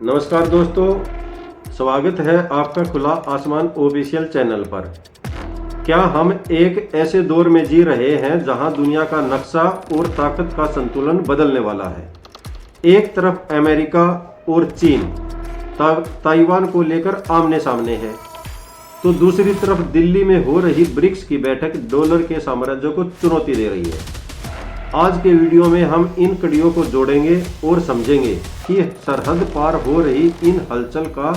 नमस्कार दोस्तों, स्वागत है आपका खुला आसमान ऑफिशियल चैनल पर। क्या हम एक ऐसे दौर में जी रहे हैं जहां दुनिया का नक्शा और ताकत का संतुलन बदलने वाला है। एक तरफ अमेरिका और चीन ताइवान को लेकर आमने सामने है, तो दूसरी तरफ दिल्ली में हो रही ब्रिक्स की बैठक डॉलर के साम्राज्य को चुनौती दे रही है। आज के वीडियो में हम इन कड़ियों को जोड़ेंगे और समझेंगे कि सरहद पार हो रही इन हलचल का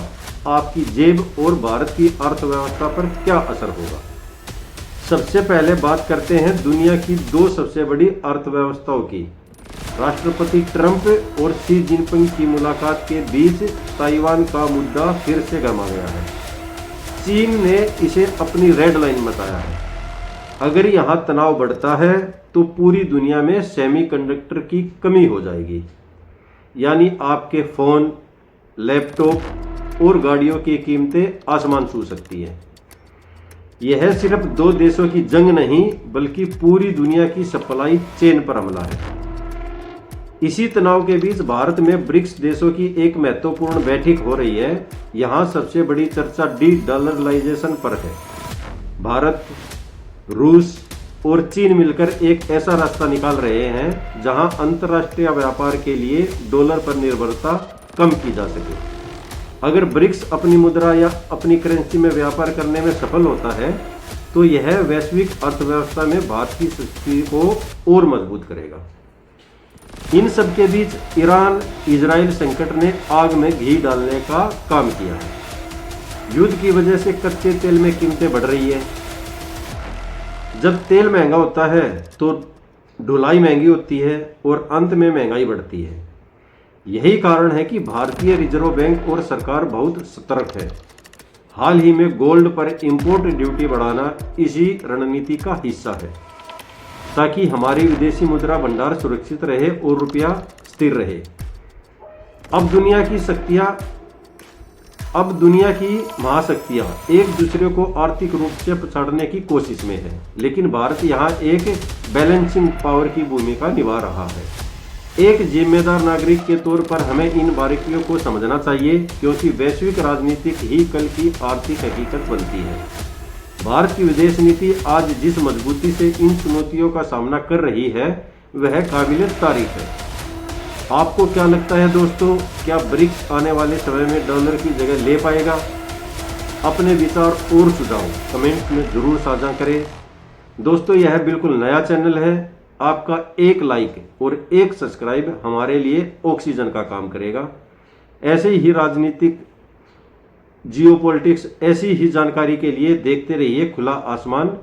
आपकी जेब और भारत की अर्थव्यवस्था पर क्या असर होगा। सबसे पहले बात करते हैं दुनिया की दो सबसे बड़ी अर्थव्यवस्थाओं की। राष्ट्रपति ट्रंप और शी जिनपिंग की मुलाकात के बीच ताइवान का मुद्दा फिर से गर्मा गया है। चीन ने इसे अपनी रेड लाइन बताया है। अगर यहाँ तनाव बढ़ता है तो पूरी दुनिया में सेमीकंडक्टर की कमी हो जाएगी, यानी आपके फोन, लैपटॉप और गाड़ियों की कीमतें आसमान छू सकती हैं। यह सिर्फ दो देशों की जंग नहीं बल्कि पूरी दुनिया की सप्लाई चेन पर हमला है। इसी तनाव के बीच भारत में ब्रिक्स देशों की एक महत्वपूर्ण बैठक हो रही है। यहाँ सबसे बड़ी चर्चा डी-डॉलराइजेशन पर है। भारत, रूस और चीन मिलकर एक ऐसा रास्ता निकाल रहे हैं जहां अंतर्राष्ट्रीय व्यापार के लिए डॉलर पर निर्भरता कम की जा सके। अगर ब्रिक्स अपनी मुद्रा या अपनी करेंसी में व्यापार करने में सफल होता है तो यह वैश्विक अर्थव्यवस्था में भारत की स्थिति को और मजबूत करेगा। इन सब के बीच ईरान इजराइल संकट ने आग में घी डालने का काम किया है। युद्ध की वजह से कच्चे तेल में कीमतें बढ़ रही है। जब तेल महंगा होता है तो ढुलाई महंगी होती है और अंत में महंगाई बढ़ती है। यही कारण है कि भारतीय रिजर्व बैंक और सरकार बहुत सतर्क है। हाल ही में गोल्ड पर इंपोर्ट ड्यूटी बढ़ाना इसी रणनीति का हिस्सा है, ताकि हमारी विदेशी मुद्रा भंडार सुरक्षित रहे और रुपया स्थिर रहे। अब दुनिया की महाशक्तियां एक दूसरे को आर्थिक रूप से पछाड़ने की कोशिश में है, लेकिन भारत यहां एक बैलेंसिंग पावर की भूमिका निभा रहा है। एक जिम्मेदार नागरिक के तौर पर हमें इन बारीकियों को समझना चाहिए, क्योंकि वैश्विक राजनीति ही कल की आर्थिक हकीकत बनती है। भारत की विदेश नीति आज जिस मजबूती से इन चुनौतियों का सामना कर रही है वह काबिले तारीफ है। आपको क्या लगता है दोस्तों, क्या ब्रिक्स आने वाले समय में डॉलर की जगह ले पाएगा? अपने विचार और सुझाव कमेंट में जरूर साझा करें। दोस्तों, यह बिल्कुल नया चैनल है। आपका एक लाइक और एक सब्सक्राइब हमारे लिए ऑक्सीजन का काम करेगा। ऐसे ही राजनीतिक, जियोपॉलिटिक्स, ऐसी ही जानकारी के लिए देखते रहिए खुला आसमान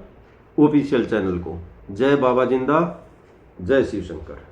ऑफिशियल चैनल को। जय बाबा जिंदा, जय शिव शंकर।